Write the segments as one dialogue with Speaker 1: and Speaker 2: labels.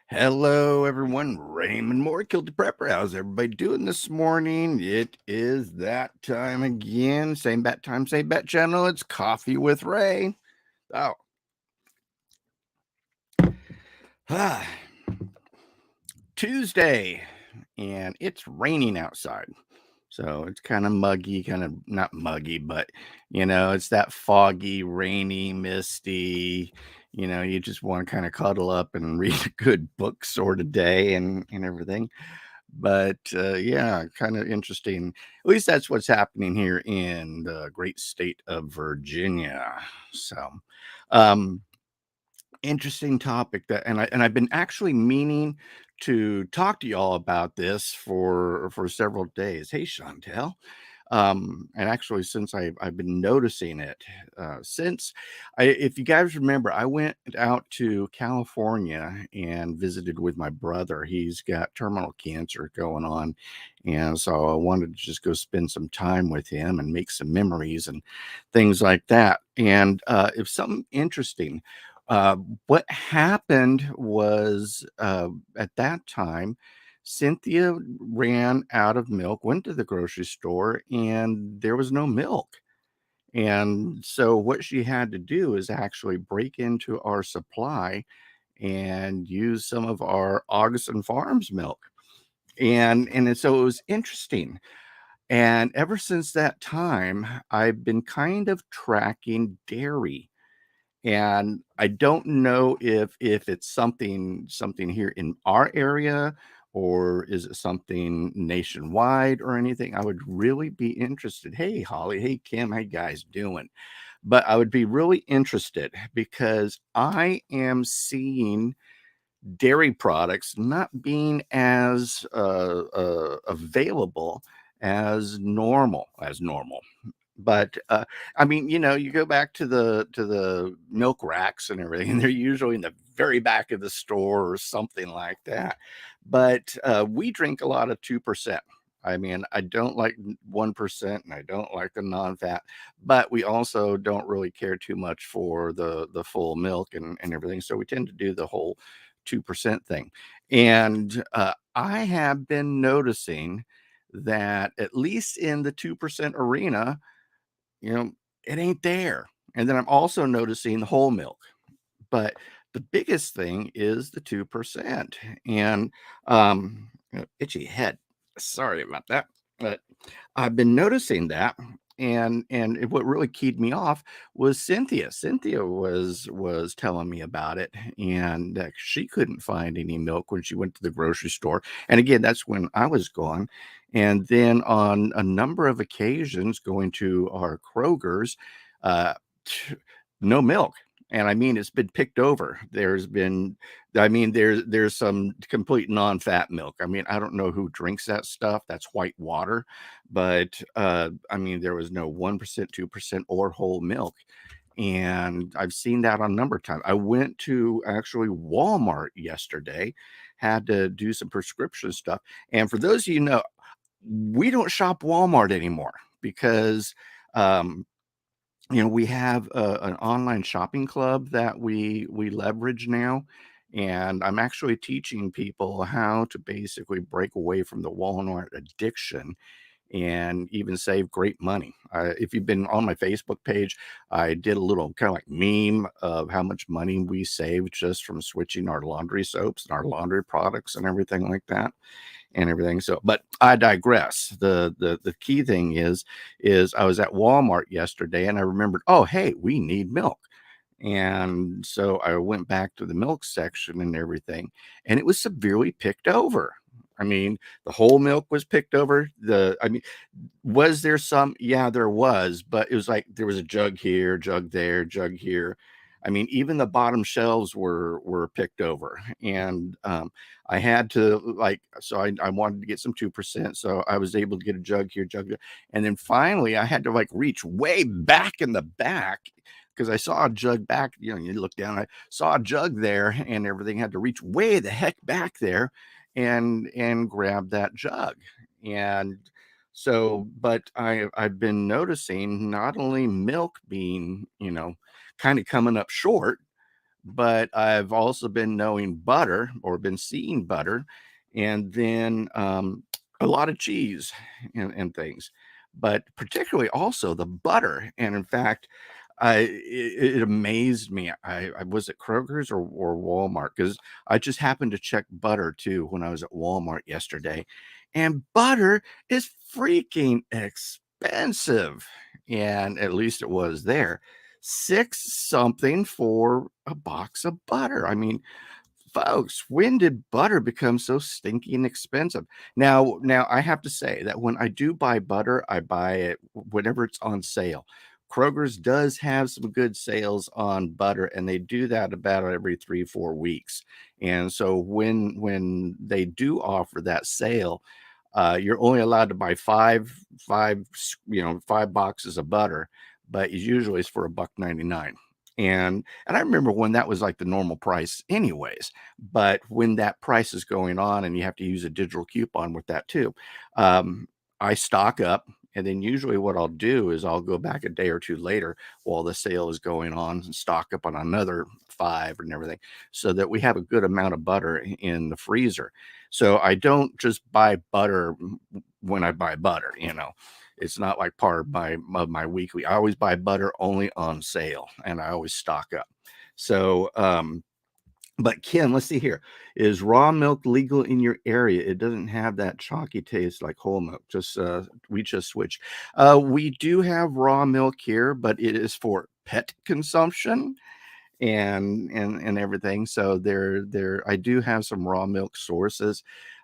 Speaker 1: Hello, everyone. Raymond Mhor, Kilted Prepper. How's everybody doing this morning? It is that time again. Same bat time, same bat channel. It's Coffee with Ray. Oh, ah, Tuesday, and it's raining outside. So it's kind of muggy, kind of not muggy, but it's that foggy, rainy, misty. You just want to kind of cuddle up and read a good book sort of day and everything. But yeah, kind of interesting. At least that's what's happening here in the great state of Virginia. So, um, interesting topic that, and I've been actually meaning to talk to y'all about this for several days. Hey, Chantel. And actually, since I've been noticing it, if you guys remember, I went out to California and visited with my brother. He's got terminal cancer going on, and so I wanted to just go spend some time with him and make some memories and things like that. And if something interesting, uh, what happened was at that time Cynthia ran out of milk, went to the grocery store, and there was no milk. And so what she had to do is actually break into our supply and use some of our Augason Farms milk. So it was interesting. And ever since that time, I've been kind of tracking dairy. And I don't know if it's something here in our area, or is it something nationwide or anything. I would really be interested. Hey, Holly. Hey, Kim. How you guys doing? But I would be really interested because I am seeing dairy products not being as available as normal. But I mean, you go back to the milk racks and everything, and they're usually in the very back of the store or something like that. But we drink a lot of 2%. I mean, I don't like 1%, and I don't like the non-fat, but we also don't really care too much for the full milk and everything. So we tend to do the whole 2% thing. And I have been noticing that at least in the 2% arena, you know, it ain't there. And then I'm also noticing the whole milk. But the biggest thing is the 2%. And itchy head. Sorry about that. But I've been noticing that. What really keyed me off was Cynthia. Cynthia was telling me about it, and she couldn't find any milk when she went to the grocery store. And again, that's when I was gone. And then on a number of occasions, going to our Kroger's, uh, no milk. And I mean, it's been picked over. There's some complete non-fat milk. I mean, I don't know who drinks that stuff. That's white water. But I mean, there was no 1%, 2%, or whole milk. And I've seen that on a number of times. I went to actually Walmart yesterday, had to do some prescription stuff. And for those of you who know, we don't shop Walmart anymore because um, we have an online shopping club that we leverage now, and I'm actually teaching people how to basically break away from the Walmart addiction and even save great money. If you've been on my Facebook page, I did a little kind of like meme of how much money we saved just from switching our laundry soaps and our laundry products and everything like that and everything. So, but I digress. The key thing is I was at Walmart yesterday and I remembered, oh hey, we need milk. And so I went back to the milk section and everything, and it was severely picked over. I mean, the whole milk was picked over. I mean, was there some? Yeah, there was, but it was like there was a jug here, jug there, jug here. I mean, even the bottom shelves were picked over, and I had to so I wanted to get some 2%, so I was able to get a jug here, jug there, and then finally I had to like reach way back in the back because I saw a jug back. You look down, I saw a jug there, and everything had to reach way the heck back there, and grab that jug, and so, but I've been noticing not only milk being, kind of coming up short, but I've also been knowing butter or been seeing butter, and then a lot of cheese and things, but particularly also the butter. And in fact, it amazed me. I was at Kroger's or Walmart because I just happened to check butter too when I was at Walmart yesterday, and butter is freaking expensive, and at least it was there. Six something for a box of butter. I mean, folks, when did butter become so stinking expensive? Now I have to say that when I do buy butter, I buy it whenever it's on sale. Kroger's does have some good sales on butter, and they do that about every 3, 4 weeks. And so when they do offer that sale, you're only allowed to buy five boxes of butter, but usually it's for a buck 99. And I remember when that was like the normal price anyways, but when that price is going on and you have to use a digital coupon with that too, um, I stock up. And then usually what I'll do is I'll go back a day or two later while the sale is going on and stock up on another five and everything so that we have a good amount of butter in the freezer. So I don't just buy butter when I buy butter, It's not like part of my weekly. I always buy butter only on sale, and I always stock up. So, but Kim, let's see here. Is raw milk legal in your area? It doesn't have that chalky taste like whole milk. We just switched. We do have raw milk here, but it is for pet consumption and everything. So there I do have some raw milk sources.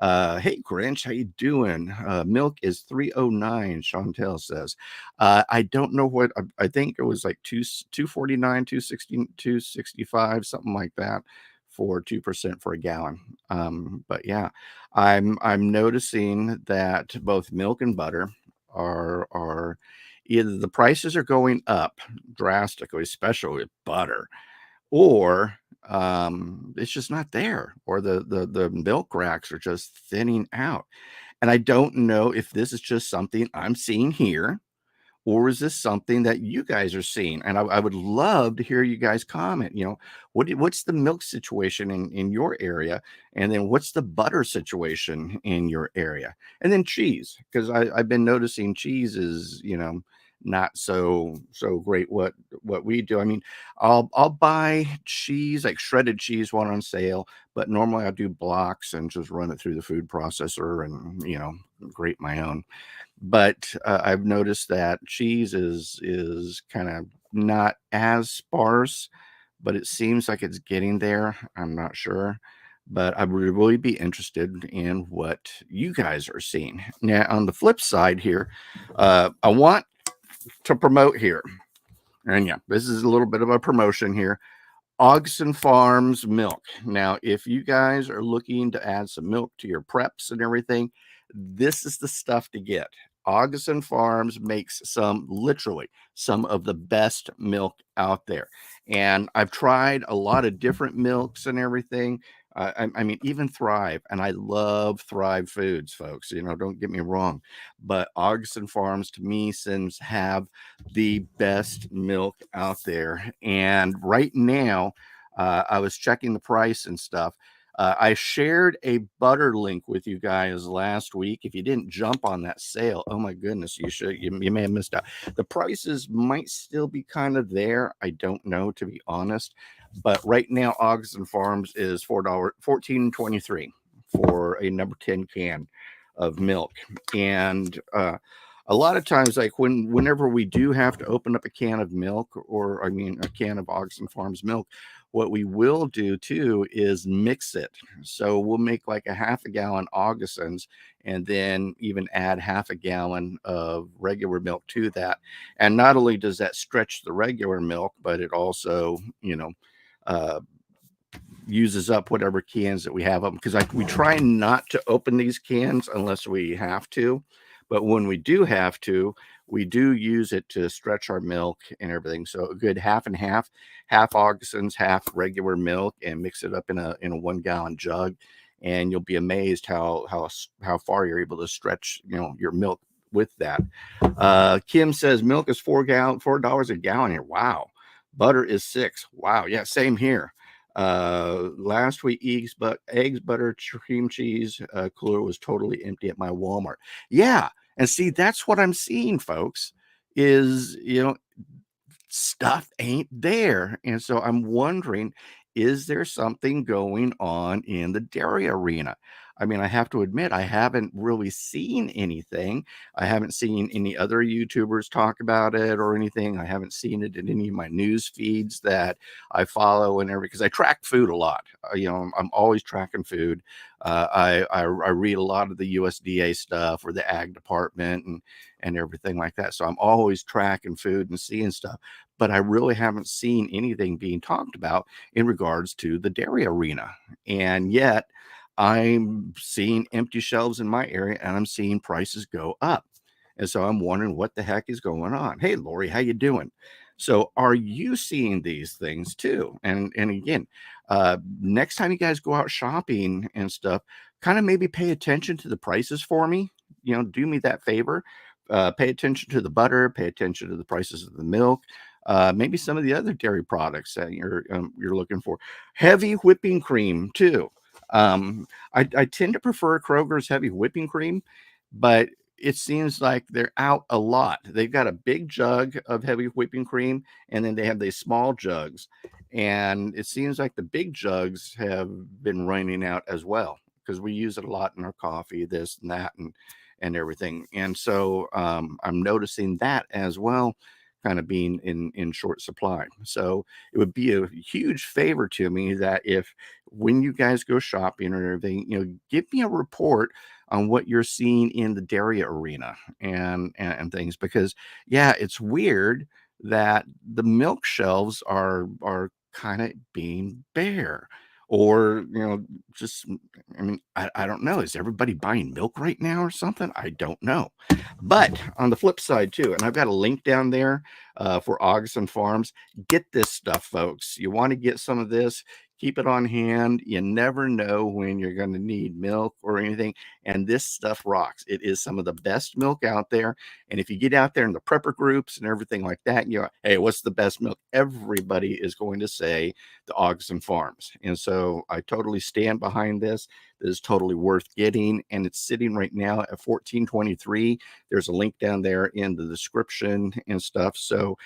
Speaker 1: Hey Grinch, how you doing? Milk is 309, Chantel says. I don't know what I think it was like 249, 260, 265, something like that for 2% for a gallon. But yeah, I'm noticing that both milk and butter are either the prices are going up drastically, especially with butter, or it's just not there, or the milk racks are just thinning out. And I don't know if this is just something I'm seeing here, or is this something that you guys are seeing? And I would love to hear you guys comment. What's the milk situation in your area? And then what's the butter situation in your area? And then cheese, because I've been noticing cheese is, not so great what we do. I mean, I'll buy cheese, like shredded cheese one on sale, but normally I do blocks and just run it through the food processor and, grate my own. But I've noticed that cheese is kind of not as sparse, but it seems like it's getting there. I'm not sure, but I would really be interested in what you guys are seeing. Now, on the flip side here, I want to promote here, and yeah, this is a little bit of a promotion here. Augason Farms milk. Now, if you guys are looking to add some milk to your preps and everything, this is the stuff to get. Augason Farms makes literally some of the best milk out there. And I've tried a lot of different milks and everything. I mean, even Thrive, and I love Thrive foods, folks. Don't get me wrong, but Augason Farms to me seems have the best milk out there. And right now, I was checking the price and stuff. I shared a butter link with you guys last week. If you didn't jump on that sale, oh my goodness, you may have missed out. The prices might still be kind of there. I don't know, to be honest. But right now, Augason Farms is $14.23 for a number 10 can of milk. And a lot of times, like whenever we do have to open up a can of milk, or I mean a can of Augason Farms milk, what we will do too is mix it. So we'll make like a half a gallon Augasons and then even add half a gallon of regular milk to that. And not only does that stretch the regular milk, but it also, uh, uses up whatever cans that we have up, because we try not to open these cans unless we have to, but when we do have to, we do use it to stretch our milk and everything. So a good half and half Augasons, half regular milk, and mix it up in a 1 gallon jug, and you'll be amazed how far you're able to stretch your milk with that. Kim says milk is $4 a gallon here. Wow. Butter is $6. Wow. Yeah, same here. Last week, eggs, butter, cream cheese cooler was totally empty at my Walmart. Yeah, and see, that's what I'm seeing, folks. Is stuff ain't there. And so I'm wondering, is there something going on in the dairy arena? I mean, I have to admit, I haven't really seen anything. I haven't seen any other YouTubers talk about it or anything. I haven't seen it in any of my news feeds that I follow and everything, because I track food a lot. I'm always tracking food. I read a lot of the USDA stuff or the ag department and everything like that. So I'm always tracking food and seeing stuff, but I really haven't seen anything being talked about in regards to the dairy arena. And yet I'm seeing empty shelves in my area and I'm seeing prices go up. And so I'm wondering what the heck is going on. Hey, Lori, how you doing? So are you seeing these things too? And again, next time you guys go out shopping and stuff, kind of maybe pay attention to the prices for me. Do me that favor. Pay attention to the butter, pay attention to the prices of the milk, maybe some of the other dairy products that you're looking for. Heavy whipping cream too. I tend to prefer Kroger's heavy whipping cream, but it seems like they're out a lot. They've got a big jug of heavy whipping cream, and then they have these small jugs. And it seems like the big jugs have been running out as well, because we use it a lot in our coffee, this and that, and everything. And so I'm noticing that as well, kind of being in short supply. So it would be a huge favor to me that if, when you guys go shopping or everything, give me a report on what you're seeing in the dairy arena and things, because yeah, it's weird that the milk shelves are kind of being bare, or just, I mean, I don't know, is everybody buying milk right now or something? I don't know. But on the flip side too, and I've got a link down there for Augason Farms. Get this stuff, folks. You want to get some of this, keep it on hand. You never know when you're going to need milk or anything. And this stuff rocks. It is some of the best milk out there. And if you get out there in the prepper groups and everything like that, hey, what's the best milk? Everybody is going to say the Augason Farms. And so I totally stand behind this. This is totally worth getting. And it's sitting right now at $14.23. There's a link down there in the description and stuff. So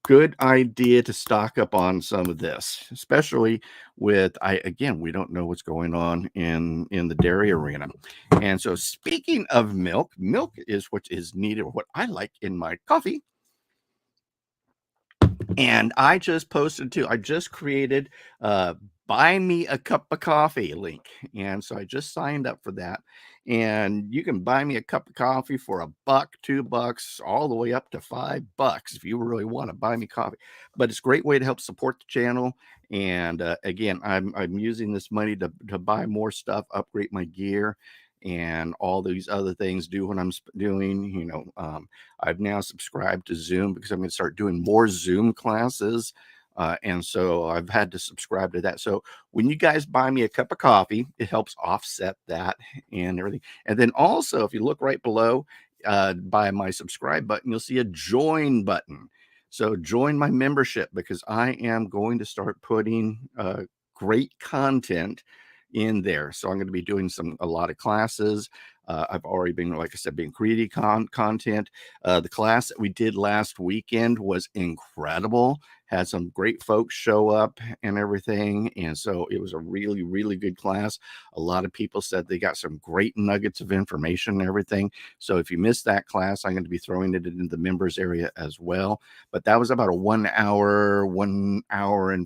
Speaker 1: good idea to stock up on some of this, especially with, again, we don't know what's going on in the dairy arena. And so speaking of milk, milk is what is needed, what I like in my coffee. And I just posted too. I just created buy me a cup of coffee link. And so I just signed up for that. And you can buy me a cup of coffee for $1, $2, all the way up to $5 if you really want to buy me coffee. But it's a great way to help support the channel. And again, I'm using this money to buy more stuff, upgrade my gear, and all these other things, do what I'm doing. I've now subscribed to Zoom because I'm going to start doing more Zoom classes. And so I've had to subscribe to that. So when you guys buy me a cup of coffee, it helps offset that and everything. And then also, if you look right below by my subscribe button, you'll see a join button. So join my membership, because I am going to start putting great content in there. So I'm going to be doing a lot of classes. I've already been, like I said, being creating content. The class that we did last weekend was incredible. Had some great folks show up and everything. And so it was a really, really good class. A lot of people said they got some great nuggets of information and everything. So if you missed that class, I'm going to be throwing it in the members area as well. But that was about a 1 hour and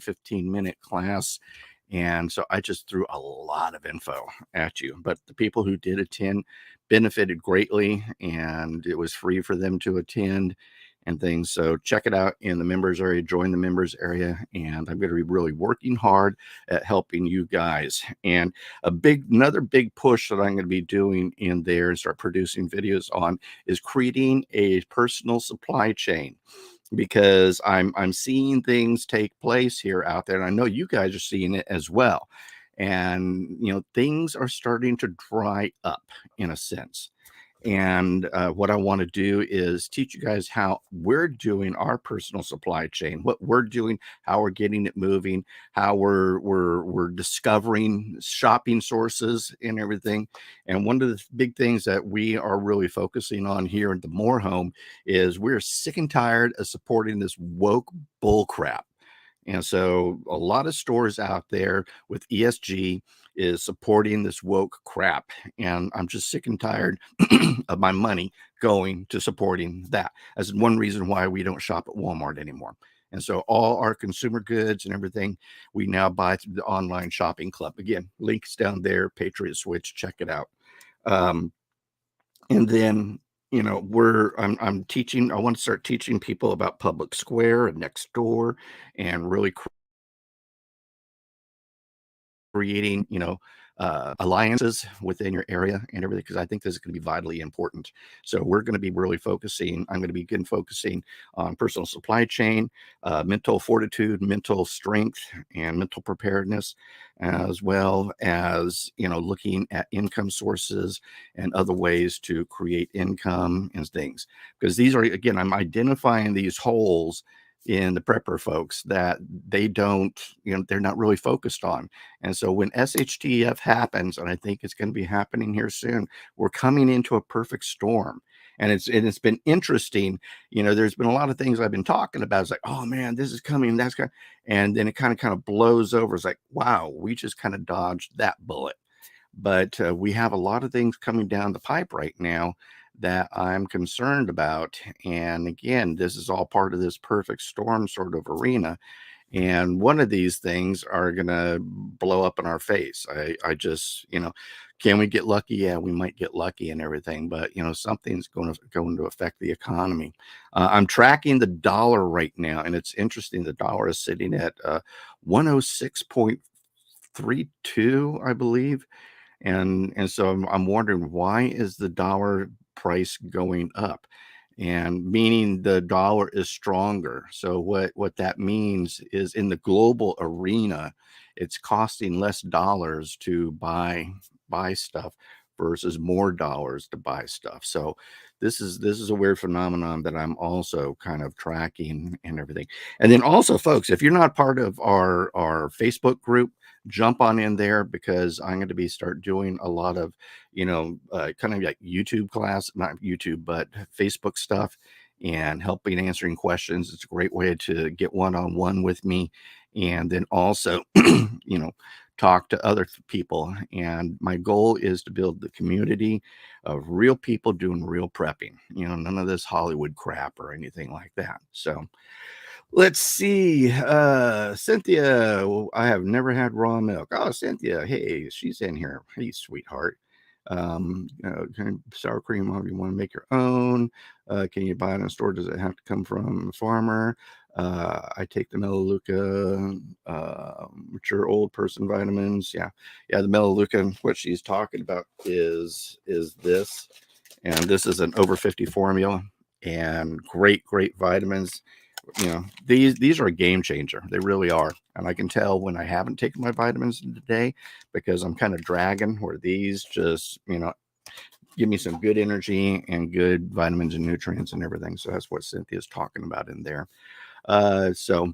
Speaker 1: 15-minute class. And so I just threw a lot of info at you, but the people who did attend benefited greatly, and it was free for them to attend and things. So check it out in the members area, join the members area, and I'm going to be really working hard at helping you guys. And another big push that I'm going to be doing in there and start producing videos on is creating a personal supply chain, because I'm seeing things take place here out there, and I know you guys are seeing it as well. And things are starting to dry up in a sense. And what I want to do is teach you guys how we're doing our personal supply chain, what we're doing, how we're getting it moving, how we're discovering shopping sources and everything. And one of the big things that we are really focusing on here at the More home is we're sick and tired of supporting this woke bull crap. And so a lot of stores out there with ESG is supporting this woke crap. And I'm just sick and tired of my money going to supporting that. That's one reason why we don't shop at Walmart anymore. And so all our consumer goods and everything we now buy through the online shopping club. Again, links down there, Patriot Switch, check it out. Um, and then I'm teaching. I want to start teaching people about Public Square and Next Door, and really creating, alliances within your area and everything, because I think this is going to be vitally important. So we're going to be really focusing. I'm going to begin focusing on personal supply chain, mental fortitude, mental strength, and mental preparedness, as well as looking at income sources and other ways to create income and things. Because these are, again, I'm identifying these holes in the prepper folks that they don't, they're not really focused on. And so when SHTF happens, and I think it's going to be happening here soon, we're coming into a perfect storm. And it's been interesting. There's been a lot of things I've been talking about. It's like, oh man, this is coming, that's coming, and then it kind of blows over. It's like, wow, we just kind of dodged that bullet. But we have a lot of things coming down the pipe right now that I'm concerned about. And again, this is all part of this perfect storm sort of arena. And one of these things are going to blow up in our face. I just, can we get lucky? Yeah, we might get lucky and everything, but something's going to affect the economy. I'm tracking the dollar right now, and it's interesting. The dollar is sitting at 106.32, I believe. And so I'm wondering, why is the dollar price going up? And meaning the dollar is stronger. So what that means is, in the global arena, it's costing less dollars to buy stuff versus more dollars to buy stuff. So this is a weird phenomenon that I'm also kind of tracking and everything. And then also, folks, if you're not part of our Facebook group, jump on in there, because I'm going to be start doing a lot of kind of like YouTube class, not YouTube, but Facebook stuff, and helping answering questions. It's a great way to get one-on-one with me, and then also talk to other people. And my goal is to build the community of real people doing real prepping, none of this Hollywood crap or anything like that. So let's see. Cynthia, I have never had raw milk. Oh, Cynthia, hey, she's in here. Hey, sweetheart. Sour cream, if you want to make your own. Can you buy it in a store? Does it have to come from a farmer? I take the Melaleuca, mature old person vitamins. Yeah, the Melaleuca. What she's talking about is this, and this is an over 50 formula, and great vitamins. These are a game changer. They really are. And I can tell when I haven't taken my vitamins today, because I'm kind of dragging, where these just give me some good energy and good vitamins and nutrients and everything. So that's what Cynthia's talking about in there. So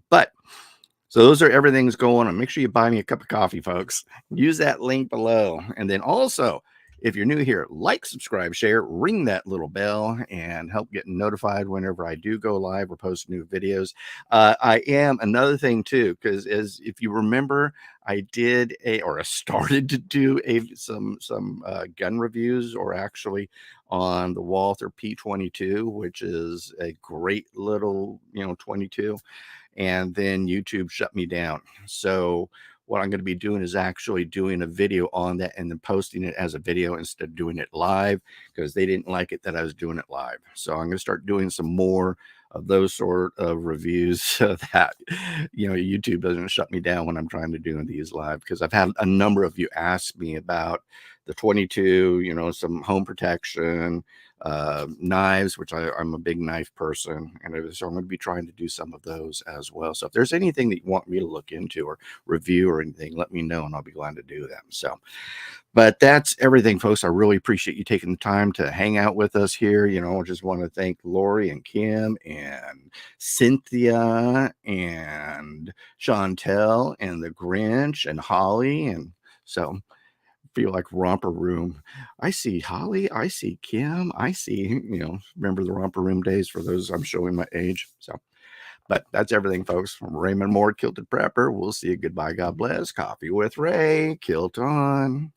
Speaker 1: those are everything's going on. Make sure you buy me a cup of coffee, folks. Use that link below. And then also, if you're new here, like, subscribe, share, ring that little bell, and help get notified whenever I do go live or post new videos. I am another thing too, because as if you remember, I started to do some gun reviews, or actually on the Walther P22, which is a great little 22, and then YouTube shut me down. So what I'm going to be doing is actually doing a video on that, and then posting it as a video instead of doing it live, because they didn't like it that I was doing it live. So I'm going to start doing some more of those sort of reviews, so that YouTube doesn't shut me down when I'm trying to do these live, because I've had a number of you ask me about the 22, some home protection, knives, which I'm a big knife person, and so I'm going to be trying to do some of those as well. So if there's anything that you want me to look into or review or anything, let me know, and I'll be glad to do them. So, but that's everything, folks. I really appreciate you taking the time to hang out with us here. I just want to thank Lori and Kim and Cynthia and Chantel and the Grinch and Holly. And so feel like romper room. I see Holly, I see Kim, I see, remember the romper room days for those I'm showing my age. So, but that's everything, folks. From Raymond Mhor, Kilted Prepper. We'll see you. Goodbye. God bless. Coffee with Ray. Kilt on.